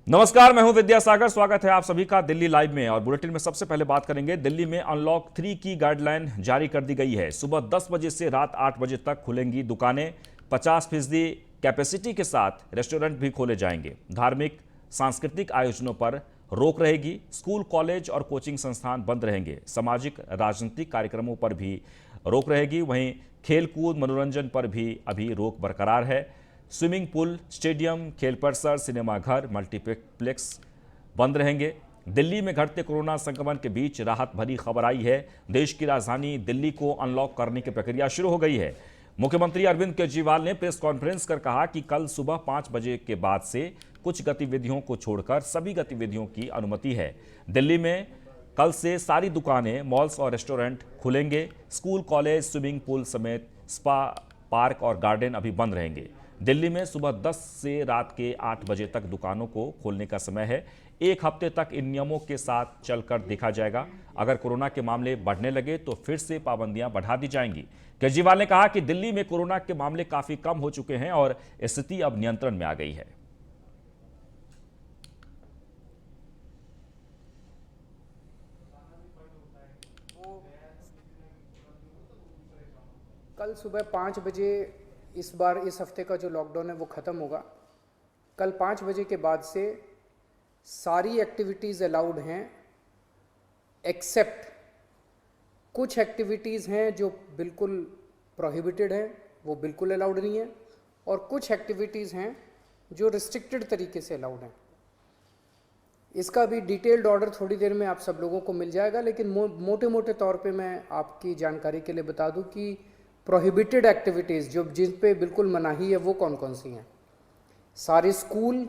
नमस्कार, मैं हूं विद्यासागर। स्वागत है आप सभी का दिल्ली लाइव में। और बुलेटिन में सबसे पहले बात करेंगे, दिल्ली में अनलॉक 3 की गाइडलाइन जारी कर दी गई है। सुबह 10 बजे से रात 8 बजे तक खुलेंगी दुकानें। 50% कैपेसिटी के साथ रेस्टोरेंट भी खोले जाएंगे। धार्मिक सांस्कृतिक आयोजनों पर रोक रहेगी। स्कूल, कॉलेज और कोचिंग संस्थान बंद रहेंगे। सामाजिक राजनीतिक कार्यक्रमों पर भी रोक रहेगी। वहीं खेलकूद, मनोरंजन पर भी अभी रोक बरकरार है। स्विमिंग पूल, स्टेडियम, खेल परिसर, सिनेमाघर, मल्टीप्लेक्स बंद रहेंगे। दिल्ली में घटते कोरोना संक्रमण के बीच राहत भरी खबर आई है। देश की राजधानी दिल्ली को अनलॉक करने की प्रक्रिया शुरू हो गई है। मुख्यमंत्री अरविंद केजरीवाल ने प्रेस कॉन्फ्रेंस कर कहा कि कल सुबह 5 बजे के बाद से कुछ गतिविधियों को छोड़कर सभी गतिविधियों की अनुमति है। दिल्ली में कल से सारी दुकानें, मॉल्स और रेस्टोरेंट खुलेंगे। स्कूल, कॉलेज, स्विमिंग पूल समेत स्पा, पार्क और गार्डन अभी बंद रहेंगे। दिल्ली में सुबह 10 से रात के 8 बजे तक दुकानों को खोलने का समय है। एक हफ्ते तक इन नियमों के साथ चलकर देखा जाएगा। अगर कोरोना के मामले बढ़ने लगे तो फिर से पाबंदियां बढ़ा दी जाएंगी। केजरीवाल ने कहा कि दिल्ली में कोरोना के मामले काफी कम हो चुके हैं और स्थिति अब नियंत्रण में आ गई है। कल सुबह 5 बजे इस बार इस हफ्ते का जो लॉकडाउन है वो ख़त्म होगा। कल 5 बजे के बाद से सारी एक्टिविटीज़ अलाउड हैं, एक्सेप्ट कुछ एक्टिविटीज़ हैं जो बिल्कुल प्रोहिबिटेड हैं, वो बिल्कुल अलाउड नहीं है, और कुछ एक्टिविटीज़ हैं जो रिस्ट्रिक्टेड तरीके से अलाउड हैं। इसका भी डिटेल्ड ऑर्डर थोड़ी देर में आप सब लोगों को मिल जाएगा, लेकिन मोटे मोटे तौर पे मैं आपकी जानकारी के लिए बता दूं कि प्रोहिबिटेड एक्टिविटीज़ जो जिन पे बिल्कुल मनाही है वो कौन कौन सी हैं। सारे स्कूल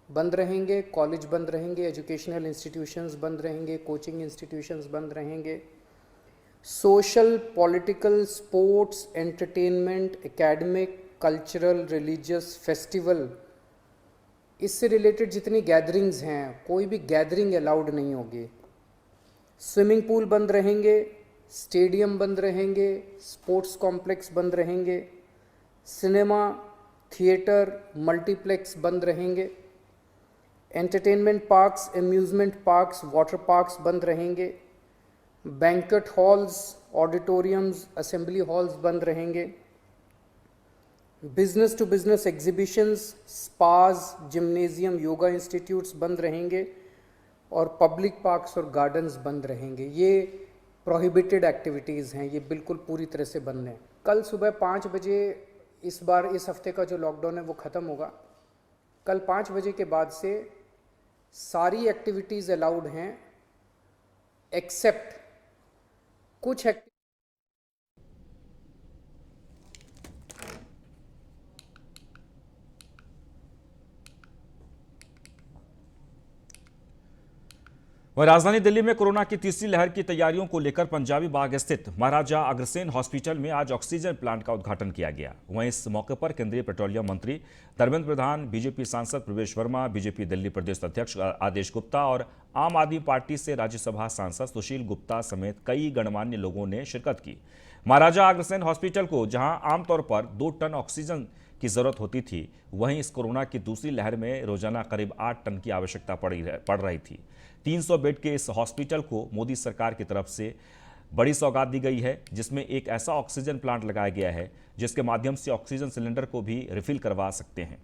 बंद रहेंगे, कॉलेज बंद रहेंगे, एजुकेशनल इंस्टीट्यूशंस बंद रहेंगे, कोचिंग इंस्टीट्यूशंस बंद रहेंगे। Social, political, sports, entertainment, academic, cultural, religious, festival, इससे रिलेटेड जितनी गैदरिंग्स हैं, कोई भी गैदरिंग अलाउड नहीं होगी। स्विमिंग पूल बंद रहेंगे, स्टेडियम बंद रहेंगे, स्पोर्ट्स कॉम्प्लेक्स बंद रहेंगे, सिनेमा, थिएटर, मल्टीप्लेक्स बंद रहेंगे, entertainment parks, amusement parks, water parks बंद रहेंगे, banquet halls, auditoriums, assembly halls बंद रहेंगे, business to business exhibitions, spas, gymnasium, yoga institutes बंद रहेंगे, और पब्लिक पार्क्स और गार्डन्स बंद रहेंगे। ये प्रोहिबिटेड एक्टिविटीज़ हैं, ये बिल्कुल पूरी तरह से बंद हैं। कल सुबह 5 बजे इस बार इस हफ्ते का जो लॉकडाउन है वो ख़त्म होगा। कल 5 बजे के बाद से सारी एक्टिविटीज़ अलाउड हैं, एक्सेप्ट कुछ वहीं राजधानी दिल्ली में कोरोना की तीसरी लहर की तैयारियों को लेकर पंजाबी बाग स्थित महाराजा अग्रसेन हॉस्पिटल में आज ऑक्सीजन प्लांट का उद्घाटन किया गया। वहीं इस मौके पर केंद्रीय पेट्रोलियम मंत्री धर्मेंद्र प्रधान, बीजेपी सांसद प्रवेश वर्मा, बीजेपी दिल्ली प्रदेश अध्यक्ष आदेश गुप्ता और आम आदमी पार्टी से राज्यसभा सांसद सुशील गुप्ता समेत कई गणमान्य लोगों ने शिरकत की। महाराजा अग्रसेन हॉस्पिटल को जहां आमतौर पर 2 टन ऑक्सीजन की जरूरत होती थी, वहीं इस कोरोना की दूसरी लहर में रोजाना करीब 8 टन की आवश्यकता पड़ रही थी। 300 बेड के इस हॉस्पिटल को मोदी सरकार की तरफ से बड़ी सौगात दी गई है, जिसमें एक ऐसा ऑक्सीजन प्लांट लगाया गया है जिसके माध्यम से ऑक्सीजन सिलेंडर को भी रिफिल करवा सकते हैं।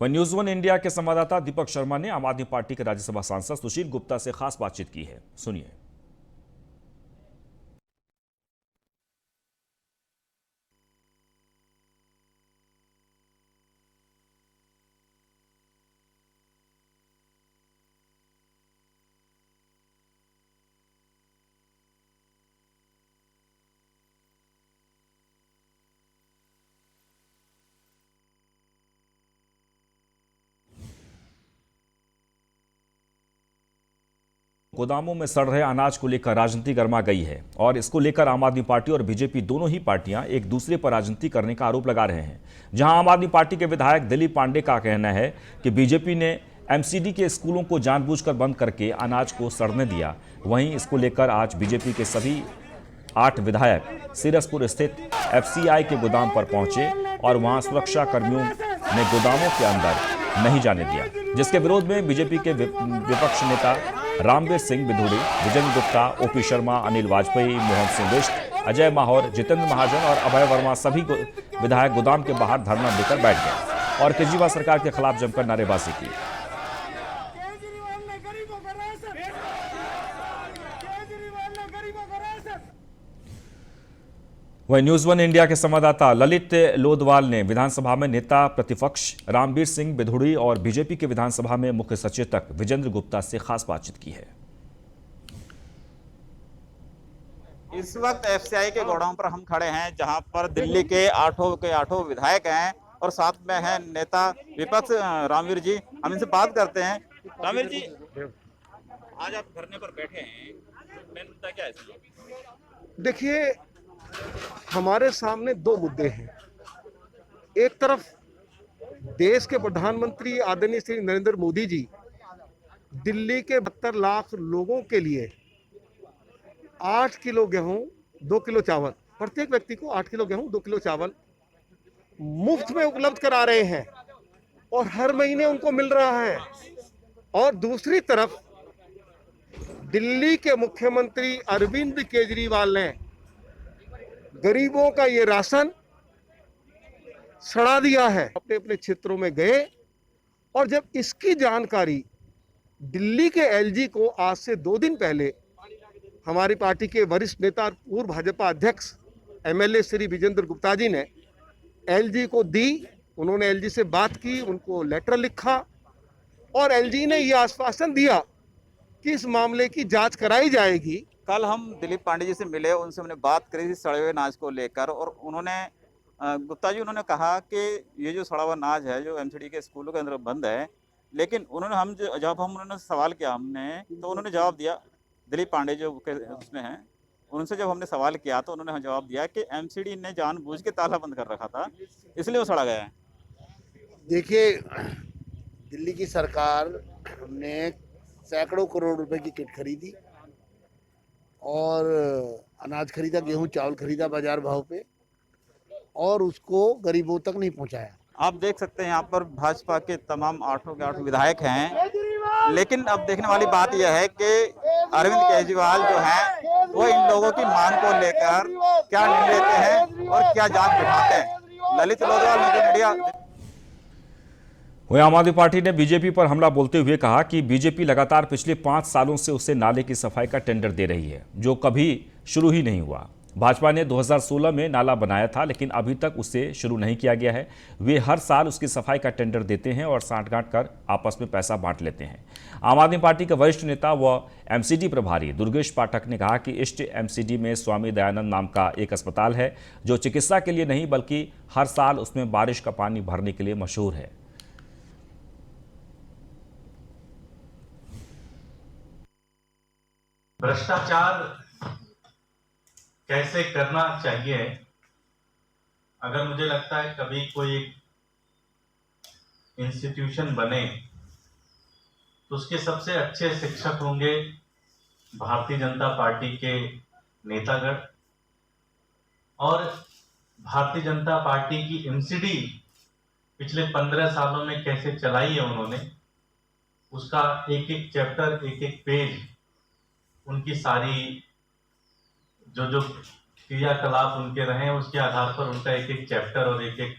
वहीं न्यूज़ 1 इंडिया के संवाददाता दीपक शर्मा ने आम आदमी पार्टी के राज्यसभा सांसद सुशील गुप्ता से खास बातचीत की है। सुनिए। गोदामों में सड़ रहे अनाज को लेकर राजनीति गर्मा गई है और इसको लेकर आम आदमी पार्टी और बीजेपी दोनों ही पार्टियां एक दूसरे पर राजनीति करने का आरोप लगा रहे हैं। जहां आम आदमी पार्टी के विधायक दिलीप पांडे का कहना है कि बीजेपी ने एमसीडी के स्कूलों को जानबूझकर बंद करके अनाज को सड़ने दिया। वहीं इसको लेकर आज बीजेपी के सभी 8 विधायक सीरसपुर स्थित एफसीआई के गोदाम पर पहुंचे और वहां सुरक्षा कर्मियों ने गोदामों के अंदर नहीं जाने दिया, जिसके विरोध में बीजेपी के विपक्ष नेता रामवीर सिंह बिधूड़ी, विजेंद्र गुप्ता, ओपी शर्मा, अनिल वाजपेयी, मोहन सिंह बिष्ट, अजय माहौर, जितेंद्र महाजन और अभय वर्मा सभी विधायक गोदाम के बाहर धरना देकर बैठ गए और केजरीवाल सरकार के खिलाफ जमकर नारेबाजी की। वहीं न्यूज 1 इंडिया के संवाददाता ललित लोदवाल ने विधानसभा में नेता प्रतिपक्ष रामवीर सिंह बिधूड़ी और बीजेपी के विधानसभा में मुख्य सचेतक विजेंद्र गुप्ता से खास बातचीत की है। इस वक्त एफसीआई के गोडाउन पर हम खड़े हैं, जहां पर दिल्ली के आठों विधायक हैं और साथ में है नेता विपक्ष रामवीर जी। हम इनसे बात करते हैं। रामवीर जी, आज आप धरने पर बैठे हैं, मेन मुद्दा क्या है? देखिए, हमारे सामने 2 मुद्दे हैं। एक तरफ देश के प्रधानमंत्री आदरणीय श्री नरेंद्र मोदी जी दिल्ली के 72 लाख लोगों के लिए 8 किलो गेहूं, 2 किलो चावल, प्रत्येक व्यक्ति को 8 किलो गेहूं, 2 किलो चावल मुफ्त में उपलब्ध करा रहे हैं और हर महीने उनको मिल रहा है। और दूसरी तरफ दिल्ली के मुख्यमंत्री अरविंद केजरीवाल ने गरीबों का ये राशन सड़ा दिया है। अपने अपने क्षेत्रों में गए और जब इसकी जानकारी दिल्ली के एलजी को आज से 2 दिन पहले हमारी पार्टी के वरिष्ठ नेता पूर्व भाजपा अध्यक्ष एमएलए श्री विजेंद्र गुप्ता जी ने एलजी को दी, उन्होंने एलजी से बात की, उनको लेटर लिखा और एलजी ने यह आश्वासन दिया कि इस मामले की जांच कराई जाएगी। कल हम दिलीप पांडे जी से मिले, उनसे हमने बात करी थी सड़े हुए अनाज को लेकर और उन्होंने गुप्ता जी उन्होंने कहा कि ये जो सड़ा हुआ अनाज है जो एमसीडी के स्कूलों के अंदर बंद है, लेकिन उन्होंने जब उन्होंने सवाल किया हमने, तो उन्होंने जवाब दिया, दिलीप पांडे जो उसमें हैं, उनसे जब हमने सवाल किया तो उन्होंने जवाब दिया कि एमसीडी ने जानबूझ के ताला बंद कर रखा था, इसलिए वो सड़ा गया है। देखिए, दिल्ली की सरकार ने सैकड़ों करोड़ रुपए की किट खरीदी और अनाज खरीदा, गेहूं चावल खरीदा बाजार भाव पे और उसको गरीबों तक नहीं पहुंचाया। आप देख सकते हैं यहाँ पर भाजपा के तमाम 8 विधायक हैं, लेकिन अब देखने वाली बात यह है कि अरविंद केजरीवाल जो हैं वो इन लोगों की मांग को लेकर क्या निर्णय लेते हैं और क्या जांच बिठाते हैं। ललित लोदवाल, मीडिया। वहीं आम आदमी पार्टी ने बीजेपी पर हमला बोलते हुए कहा कि बीजेपी लगातार पिछले 5 सालों से उसे नाले की सफाई का टेंडर दे रही है, जो कभी शुरू ही नहीं हुआ। भाजपा ने 2016 में नाला बनाया था, लेकिन अभी तक उसे शुरू नहीं किया गया है। वे हर साल उसकी सफाई का टेंडर देते हैं और साठगांठ कर आपस में पैसा बांट लेते हैं। आम आदमी पार्टी के वरिष्ठ नेता व एमसीडी प्रभारी दुर्गेश पाठक ने कहा कि ईस्ट एमसीडी में स्वामी दयानंद नाम का एक अस्पताल है, जो चिकित्सा के लिए नहीं बल्कि हर साल उसमें बारिश का पानी भरने के लिए मशहूर है। भ्रष्टाचार कैसे करना चाहिए, अगर मुझे लगता है कभी कोई इंस्टीट्यूशन बने तो उसके सबसे अच्छे शिक्षक होंगे भारतीय जनता पार्टी के नेतागण। और भारतीय जनता पार्टी की एमसीडी पिछले 15 सालों में कैसे चलाई है उन्होंने, उसका एक एक चैप्टर, एक एक पेज, उनकी सारी जो क्रियाकलाप उनके रहे, उसके आधार पर उनका एक एक चैप्टर और एक एक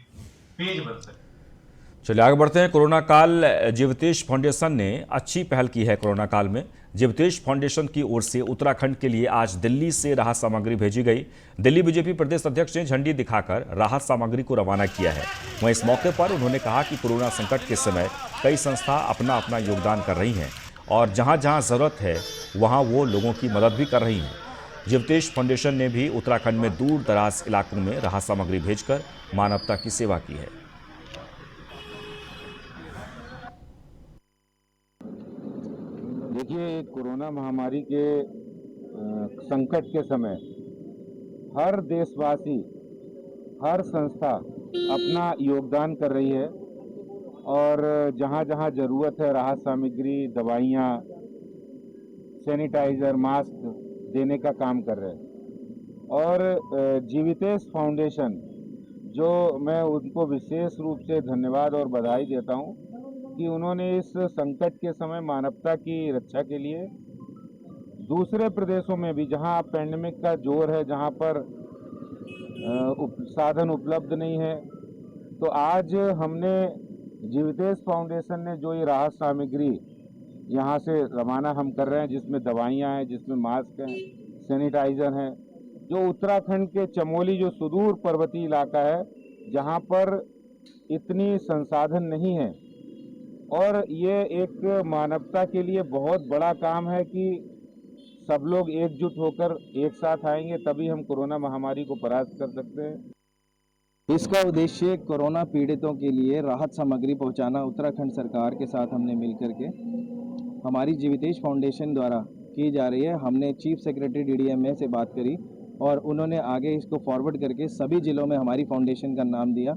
पेज बन सके। चलिए आगे बढ़ते हैं। कोरोना काल जीवतेश फाउंडेशन ने अच्छी पहल की है। कोरोना काल में जीवतेश फाउंडेशन की ओर से उत्तराखंड के लिए आज दिल्ली से राहत सामग्री भेजी गई। दिल्ली बीजेपी प्रदेश अध्यक्ष ने झंडी दिखाकर राहत सामग्री को रवाना किया है। वहीं इस मौके पर उन्होंने कहा कि कोरोना संकट के समय कई संस्था अपना अपना योगदान कर रही हैं और जहां जहां जरूरत है वहां वो लोगों की मदद भी कर रही हैं। जीवतेश फाउंडेशन ने भी उत्तराखंड में दूर दराज इलाकों में राहत सामग्री भेजकर मानवता की सेवा की है। देखिए, कोरोना महामारी के संकट के समय हर देशवासी, हर संस्था अपना योगदान कर रही है और जहाँ जहाँ ज़रूरत है राहत सामग्री, दवाइयाँ, सैनिटाइज़र, मास्क देने का काम कर रहे हैं। और जीवितेश फाउंडेशन, जो मैं उनको विशेष रूप से धन्यवाद और बधाई देता हूँ कि उन्होंने इस संकट के समय मानवता की रक्षा के लिए दूसरे प्रदेशों में भी जहां पैंडेमिक का जोर है, जहां पर साधन उपलब्ध नहीं है, तो आज हमने जीवितेश फाउंडेशन ने जो ये राहत सामग्री यहाँ से रवाना हम कर रहे हैं, जिसमें दवाइयाँ हैं, जिसमें मास्क हैं, सैनिटाइज़र हैं, जो उत्तराखंड के चमोली, जो सुदूर पर्वतीय इलाका है जहाँ पर इतनी संसाधन नहीं है, और ये एक मानवता के लिए बहुत बड़ा काम है कि सब लोग एकजुट होकर एक साथ आएंगे, तभी हम कोरोना महामारी को परास्त कर सकते हैं। इसका उद्देश्य कोरोना पीड़ितों के लिए राहत सामग्री पहुंचाना उत्तराखंड सरकार के साथ हमने मिलकर के हमारी जीवितेश फाउंडेशन द्वारा की जा रही है। हमने चीफ सेक्रेटरी डीडीएमए से बात करी और उन्होंने आगे इसको फॉरवर्ड करके सभी ज़िलों में हमारी फाउंडेशन का नाम दिया,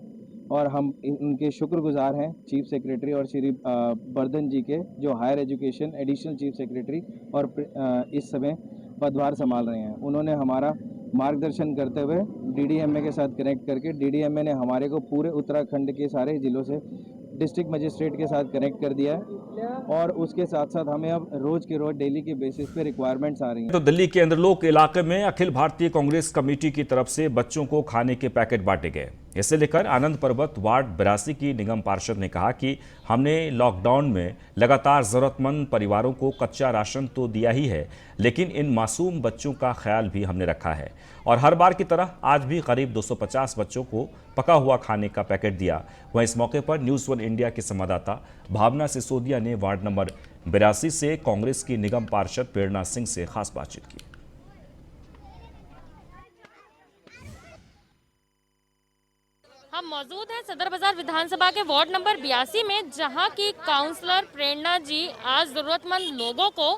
और हम उनके शुक्रगुजार हैं चीफ सेक्रेटरी और श्री बर्धन जी के, जो higher education additional chief secretary और इस समय पदभार संभाल रहे हैं। उन्होंने हमारा मार्गदर्शन करते हुए डीडीएमए के साथ कनेक्ट करके, डीडीएमए ने हमारे को पूरे उत्तराखंड के सारे ज़िलों से डिस्ट्रिक्ट मजिस्ट्रेट के साथ कनेक्ट कर दिया है, और उसके साथ साथ हमें अब रोज़ के रोज़ डेली के बेसिस पे रिक्वायरमेंट्स आ रही हैं। तो दिल्ली के इंद्रलोक इलाके में अखिल भारतीय कांग्रेस कमेटी की तरफ से बच्चों को खाने के पैकेट बांटे गए। इसे लेकर आनंद पर्वत वार्ड 82 की निगम पार्षद ने कहा कि हमने लॉकडाउन में लगातार जरूरतमंद परिवारों को कच्चा राशन तो दिया ही है, लेकिन इन मासूम बच्चों का ख्याल भी हमने रखा है, और हर बार की तरह आज भी करीब 250 बच्चों को पका हुआ खाने का पैकेट दिया। वहीं इस मौके पर न्यूज़ 1 इंडिया की संवाददाता भावना सिसोदिया ने वार्ड नंबर 82 से कांग्रेस की निगम पार्षद प्रेरणा सिंह से खास बातचीत की। हम मौजूद हैं सदर बाजार विधानसभा के वार्ड नंबर 82 में, जहां की काउंसलर प्रेरणा जी आज जरूरतमंद लोगों को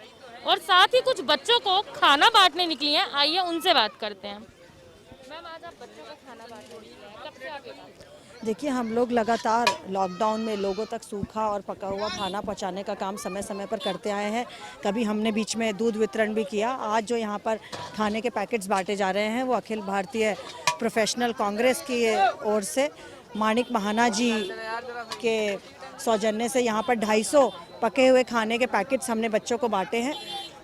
और साथ ही कुछ बच्चों को खाना बांटने निकली हैं। आइए उनसे बात करते हैं। मैम, आज आप बच्चों को खाना बांटने निकली हैं, कब से आगे? देखिए, हम लोग लगातार लॉकडाउन में लोगों तक सूखा और पका हुआ खाना पहुंचाने का काम समय समय पर करते आए हैं। कभी हमने बीच में दूध वितरण भी किया। आज जो यहाँ पर खाने के पैकेट्स बांटे जा रहे हैं वो अखिल भारतीय प्रोफेशनल कांग्रेस की ओर से माणिक महाना जी के सौजन्य से यहाँ पर 250 पके हुए खाने के पैकेट्स हमने बच्चों को बांटे हैं,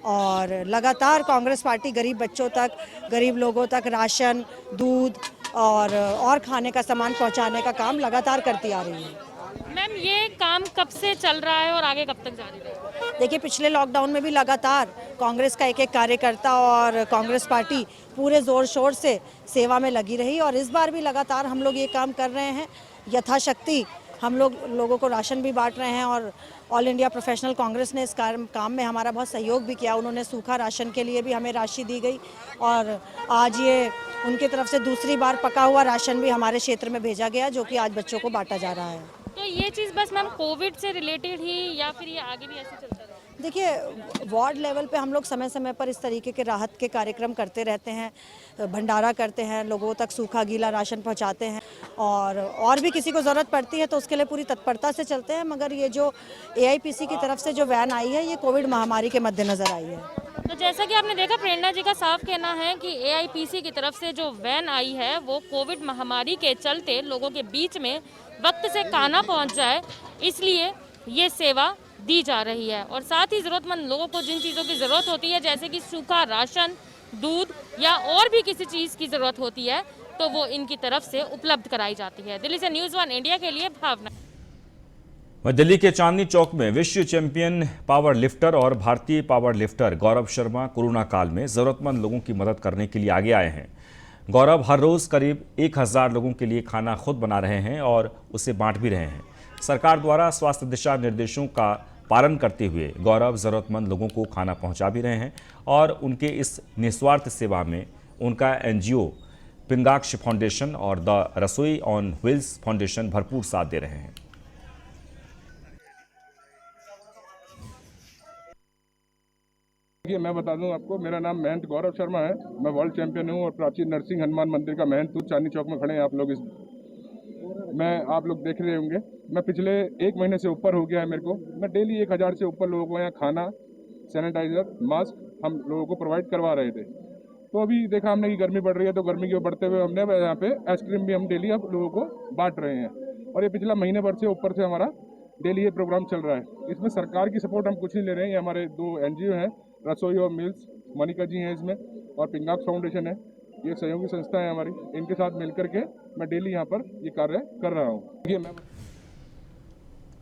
और लगातार कांग्रेस पार्टी गरीब बच्चों तक, गरीब लोगों तक राशन, दूध और खाने का सामान पहुंचाने का काम लगातार करती आ रही है। मैम, ये काम कब से चल रहा है और आगे कब तक जारी रहेगा? देखिए, पिछले लॉकडाउन में भी लगातार कांग्रेस का एक एक कार्यकर्ता और कांग्रेस पार्टी पूरे जोर शोर से सेवा में लगी रही, और इस बार भी लगातार हम लोग ये काम कर रहे हैं। यथाशक्ति हम लोगों को राशन भी बांट रहे हैं, और ऑल इंडिया प्रोफेशनल कांग्रेस ने इस काम में हमारा बहुत सहयोग भी किया। उन्होंने सूखा राशन के लिए भी हमें राशि दी गई, और आज ये उनकी तरफ से दूसरी बार पका हुआ राशन भी हमारे क्षेत्र में भेजा गया, जो कि आज बच्चों को बांटा जा रहा है। तो ये चीज़ बस मैम कोविड से रिलेटेड ही, या फिर ये आगे भी ऐसे चलता रहेगा? देखिए, वार्ड लेवल पे हम लोग समय समय पर इस तरीके के राहत के कार्यक्रम करते रहते हैं, भंडारा करते हैं, लोगों तक सूखा गीला राशन पहुंचाते हैं, और भी किसी को ज़रूरत पड़ती है तो उसके लिए पूरी तत्परता से चलते हैं। मगर ये जो AIPC की तरफ से जो वैन आई है, ये कोविड महामारी के मद्देनज़र आई है। तो जैसा कि आपने देखा, प्रेरणा जी का साफ कहना है कि AIPC की तरफ से जो वैन आई है वो कोविड महामारी के चलते लोगों के बीच में वक्त से खाना पहुंच जाए, इसलिए ये सेवा दी जा रही है। और साथ ही ज़रूरतमंद लोगों को जिन चीज़ों की ज़रूरत होती है, जैसे कि सूखा राशन, दूध या और भी किसी चीज़ की ज़रूरत होती है, तो वो इनकी तरफ से उपलब्ध कराई जाती है। दिल्ली से न्यूज़ 1 इंडिया के लिए भावना। दिल्ली के चांदनी चौक में विश्व चैंपियन पावर लिफ्टर और भारतीय power lifter Gaurav Sharma corona काल में जरूरतमंद लोगों की मदद करने के लिए आगे आए हैं। गौरव हर रोज करीब 1000 लोगों के लिए खाना खुद बना रहे हैं और उसे बांट भी रहे हैं। सरकार द्वारा स्वास्थ्य दिशा निर्देशों का पालन करते हुए गौरव जरूरतमंद लोगों को खाना पहुंचा भी रहे हैं, और उनके इस निस्वार्थ सेवा में उनका NGO पिंगाक्ष फाउंडेशन और द रसोई ऑन व्हील्स फाउंडेशन भरपूर साथ दे रहे हैं। देखिए, मैं बता दूं आपको, मेरा नाम महंत गौरव शर्मा है। मैं वर्ल्ड चैंपियन हूं और प्राचीन नरसिंह हनुमान मंदिर का महंत हूं। चांदनी चौक में खड़े हैं आप लोग। मैं आप लोग देख रहे होंगे, मैं पिछले 1 महीने से ऊपर हो गया है मेरे को, मैं डेली 1000 से ऊपर लोगों को यहाँ खाना, सैनिटाइजर, मास्क हम लोगों को प्रोवाइड करवा रहे थे। तो अभी देखा हमने कि गर्मी बढ़ रही है, तो गर्मी के बढ़ते हुए हमने यहाँ पे आइसक्रीम भी हम डेली अब लोगों को बांट रहे हैं। और ये पिछला महीने भर से ऊपर से हमारा डेली ये प्रोग्राम चल रहा है। इसमें सरकार की सपोर्ट हम कुछ नहीं ले रहे हैं। ये हमारे 2 NGO हैं, रसोई और मिल्स, मनिका जी हैं इसमें, और पिंगाक्स फाउंडेशन है, ये सहयोगी संस्था है हमारी। इनके साथ मिलकर के मैं डेली यहाँ पर ये कार्य कर रहा हूँ। ये मैं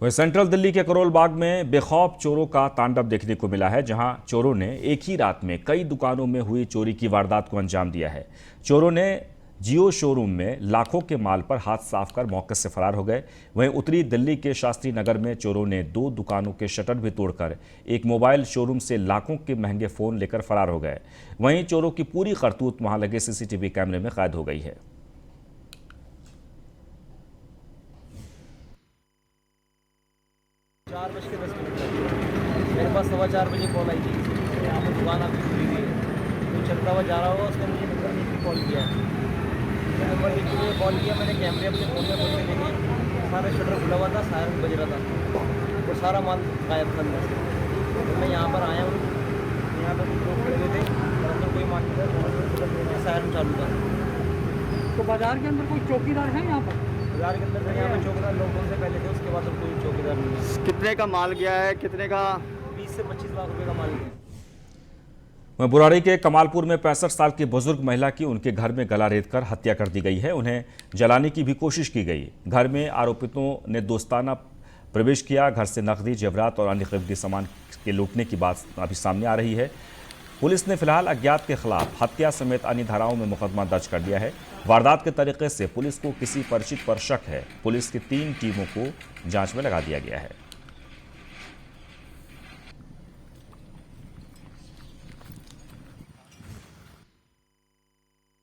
वहीं सेंट्रल दिल्ली के करोल बाग में बेखौफ चोरों का तांडव देखने को मिला है, जहां चोरों ने एक ही रात में कई दुकानों में हुई चोरी की वारदात को अंजाम दिया है। चोरों ने जियो शोरूम में लाखों के माल पर हाथ साफ कर मौके से फरार हो गए। वहीं उत्तरी दिल्ली के शास्त्री नगर में चोरों ने 2 दुकानों के शटर भी तोड़कर एक मोबाइल शोरूम से लाखों के महंगे फोन लेकर फरार हो गए। वहीं चोरों की पूरी करतूत वहां लगे CCTV कैमरे में कैद हो गई है। 4:10 मेरे पास 4:15 बजे कॉल आई थी, यहाँ पर दुकान आपकी खुली हुई है, तो चलता हुआ जा रहा होगा, उसने मुझे नंबर लिख के कॉल किया। नंबर लिख के कॉल किया, मैंने कैमरे अपने फ़ोन में खोल के देखे, सारा शटर खुला हुआ था, सायरन बज रहा था और सारा माल गायब था अंदर से। तो मैं यहाँ पर आया हूँ, यहाँ पर कुछ लोग खड़े हुए थे और अंदर कोई माल नहीं था, सायरन चालू था। तो बाजार के अंदर कोई चौकीदार है यहाँ पर? बाजार के अंदर यहाँ पर चौकीदार लॉकडाउन से पहले थे, उसके बाद अब कोई चौकीदार नहीं है। कितने का माल गया है, कितने का? 20 से 25 लाख रुपए का माल गया। वहीं बुराड़ी के कमालपुर में 65 साल की बुजुर्ग महिला की उनके घर में गला रेतकर हत्या कर दी गई है। उन्हें जलाने की भी कोशिश की गई। घर में आरोपितों ने दोस्ताना प्रवेश किया। घर से नकदी, जेवरात और अन्य कीमती सामान के लूटने की बात अभी सामने आ रही है। पुलिस ने फिलहाल अज्ञात के खिलाफ हत्या समेत अन्य धाराओं में मुकदमा दर्ज कर दिया है। वारदात के तरीके से पुलिस को किसी परिचित पर शक है। पुलिस की 3 टीमों को जांच में लगा दिया गया है।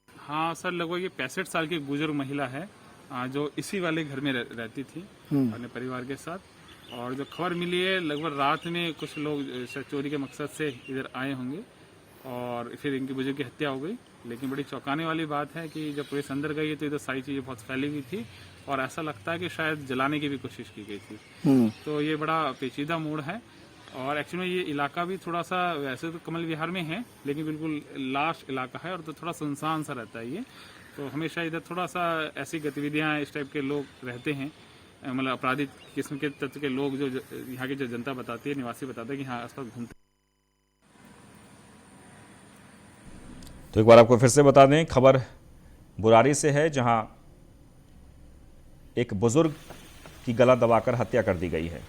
हाँ सर, लगभग ये 65 साल की बुजुर्ग महिला है जो इसी वाले घर में रहती थी अपने परिवार के साथ। और जो खबर मिली है, लगभग रात में कुछ लोग चोरी के मकसद से इधर आए होंगे और फिर इनकी बुजुर्ग की हत्या हो गई। लेकिन बड़ी चौंकाने वाली बात है कि जब पुलिस अंदर गई तो इधर सारी चीज़ें बहुत फैली हुई थी और ऐसा लगता है कि शायद जलाने की भी कोशिश की गई थी। तो ये बड़ा पेचीदा मोड़ है। और एक्चुअली ये इलाका भी थोड़ा सा, वैसे तो कमल विहार में है, लेकिन बिल्कुल लाश इलाका है और तो थोड़ा सुनसान सा रहता है ये। तो हमेशा इधर थोड़ा सा ऐसी गतिविधियाँ, इस टाइप के लोग रहते हैं, मतलब आपराधिक किस्म के तत्व के लोग जो यहाँ की जो जनता बताती है, निवासी बताते हैं कि हाँ आसपास घूमते। तो एक बार आपको फिर से बता दें, खबर बुराड़ी से है, जहां एक बुजुर्ग की गला दबाकर हत्या कर दी गई है।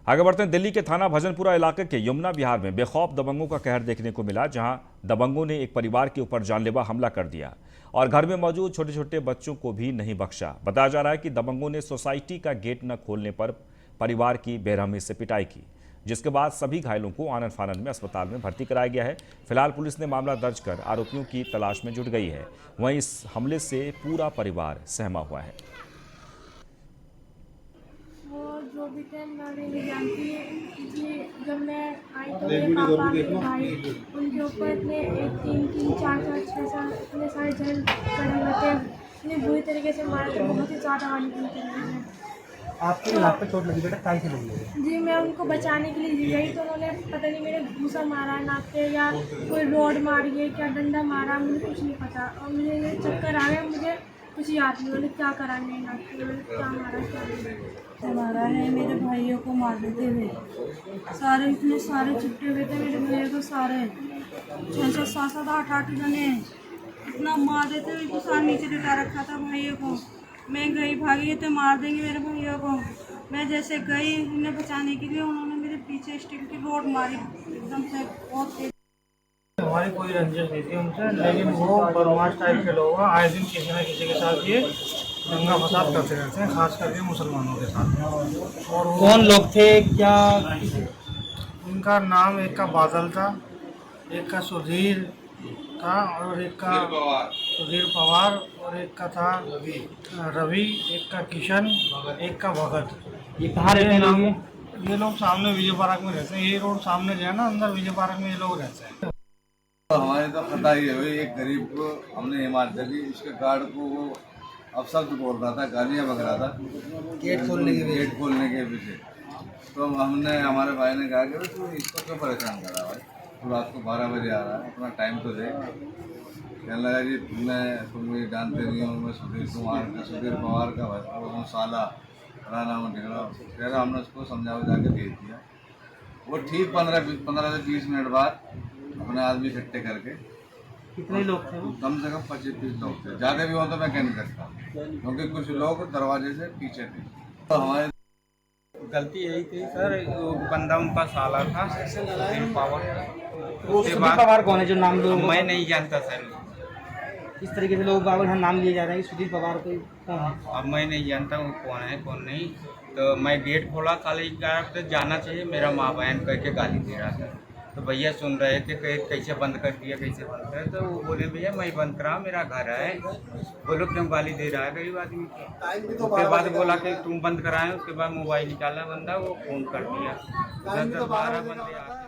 आगे बढ़ते हैं। दिल्ली के थाना भजनपुरा इलाके के यमुना विहार में बेखौफ दबंगों का कहर देखने को मिला, जहां दबंगों ने एक परिवार के ऊपर जानलेवा हमला कर दिया और घर में मौजूद छोटे छोटे बच्चों को भी नहीं बख्शा। बताया जा रहा है कि दबंगों ने सोसाइटी का गेट न खोलने पर परिवार की बेरहमी से पिटाई की, जिसके बाद सभी घायलों को आनन फानन में अस्पताल में भर्ती कराया गया है। फिलहाल पुलिस ने मामला दर्ज कर आरोपियों की तलाश में जुट गई है। वहीं इस हमले से पूरा परिवार सहमा हुआ है। जो भी थे मैं नहीं जानती कि जब मैं आई तो मेरे पापा मेरे भाई उनके ऊपर इतने 1 3 3 4 4 6 7 इतने सारे जल पड़े हुए थे, इतनी बुरी तरीके से मारे थे, बहुत ही ज़्यादा वाली थी। आपके नाक पे चोट लगी बेटा, काय से लगी है? जी मैं उनको बचाने के लिए गई तो उन्होंने पता नहीं मेरे घूसा मारा नाक पे या कोई रॉड मारी है, क्या डंडा मारा, मुझे कुछ नहीं पता। और मुझे चक्कर आ गया, मुझे कुछ याद नहीं, उन्होंने क्या करा मेरे नाक पे, क्या मारा क्या नहीं मारा है। मेरे भाइयों को मार देते हुए सारे, इतने सारे चिपटे हुए थे मेरे भाइयों को, सारे 6 7 7 8 8 जने इतना मार देते हुए तो सारे नीचे लिटा रखा था भाइयों को। मैं गई, भागी तो मार देंगे मेरे भाइयों को। मैं जैसे गई उन्हें बचाने के लिए, उन्होंने मेरे पीछे स्टील की रोड मारी एकदम से बहुत तेज। हमारी कोई रंजिश नहीं थी उनसे, लेकिन वो बदमाश टाइप के लोग हैं, आए दिन किसी न किसी के साथ ये दंगा फसाद करते रहते हैं, खास करके मुसलमानों के साथ। और कौन लोग थे, क्या उनका नाम? एक का बादल था, एक का सुधीर था और एक का सुधीर पवार और एक का था रवि, एक का किशन, एक का भगत। ये कहाँ रहते हैं लोग? ये लोग सामने विजय पार्क में रहते हैं। ये रोड सामने जो है ना, अंदर विजय पार्क में ये लोग रहते हैं। तो हमारी तो खता ही है भाई, एक गरीब को हमने हिमाचल दी, उसके गार्ड को वो अपशब्द बोल रहा था, गालियाँ बक रहा था गेट खोलने के पीछे। तो हमने, हमारे भाई ने कहा कि भाई तू इसको क्यों परेशान कर रहा है भाई, तू रात को 12 बजे आ रहा है, अपना टाइम तो दे। कहने लगा जी तुम मुझे जानते नहीं हो, मैं सुधीर पवार का भाई साला राना में निकला। कह रहा, हमने उसको समझा के भेज दिया। वो ठीक 15 से 20 मिनट बाद अपने आदमी इकट्ठे करके, कितने लोग थे? कम से कम 25-30 लोग थे, ज़्यादा भी हो तो मैं कह नहीं सकता, क्योंकि कुछ लोग दरवाजे से पीछे थे। तो हमारे गलती यही थी सर, वो बंदा उनका साला था सुधीर पवार। सुधीर पवार कौन है जो नाम लोग? मैं नहीं जानता सर। इस तरीके से लोग बाबू यहाँ नाम लिए जा रहे हैं कि सुधीर पवार को कौन है? अब मैं नहीं जानता हूँ कौन है कौन नहीं। तो मैं गेट खोला, कॉलेज का तो जाना चाहिए, मेरा माँ बहन करके गाली दे रहा था। तो भैया सुन रहे थे कि कैसे बंद कर दिया, कैसे बंद कर, तो वो बोले भैया मैं बंद करा, मेरा घर है। बोलो क्यों गाली दे रहा है गरीब आदमी को। उसके बाद बोला कि तुम बंद कराए, उसके बाद मोबाइल निकाला बंदा, वो फोन कर दिया। 10-12 बंदे आके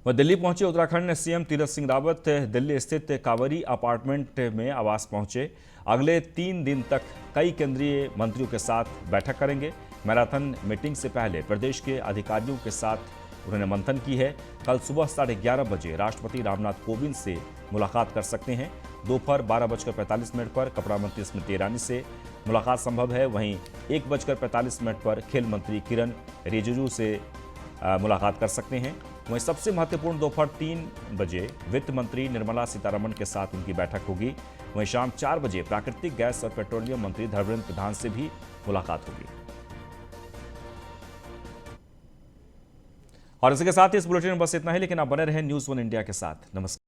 वह दिल्ली पहुंचे। उत्तराखंड सीएम तीरथ सिंह रावत दिल्ली स्थित कावेरी अपार्टमेंट में आवास पहुंचे। अगले 3 दिन तक कई केंद्रीय मंत्रियों के साथ बैठक करेंगे। मैराथन मीटिंग से पहले प्रदेश के अधिकारियों के साथ उन्होंने मंथन की है। कल सुबह 11:30 बजे राष्ट्रपति रामनाथ कोविंद से मुलाकात कर सकते हैं। दोपहर 12:45 पर कपड़ा मंत्री स्मृति ईरानी से मुलाकात संभव है। वहीं 1:45 पर खेल मंत्री किरण रिजिजू से मुलाकात कर सकते हैं। वहीं सबसे महत्वपूर्ण दोपहर 3 बजे वित्त मंत्री निर्मला सीतारमण के साथ उनकी बैठक होगी। वहीं शाम 4 बजे प्राकृतिक गैस और पेट्रोलियम मंत्री धर्मेंद्र प्रधान से भी मुलाकात होगी। और इसी के साथ इस बुलेटिन में बस इतना ही, लेकिन आप बने रहें न्यूज़ 1 इंडिया के साथ। नमस्कार।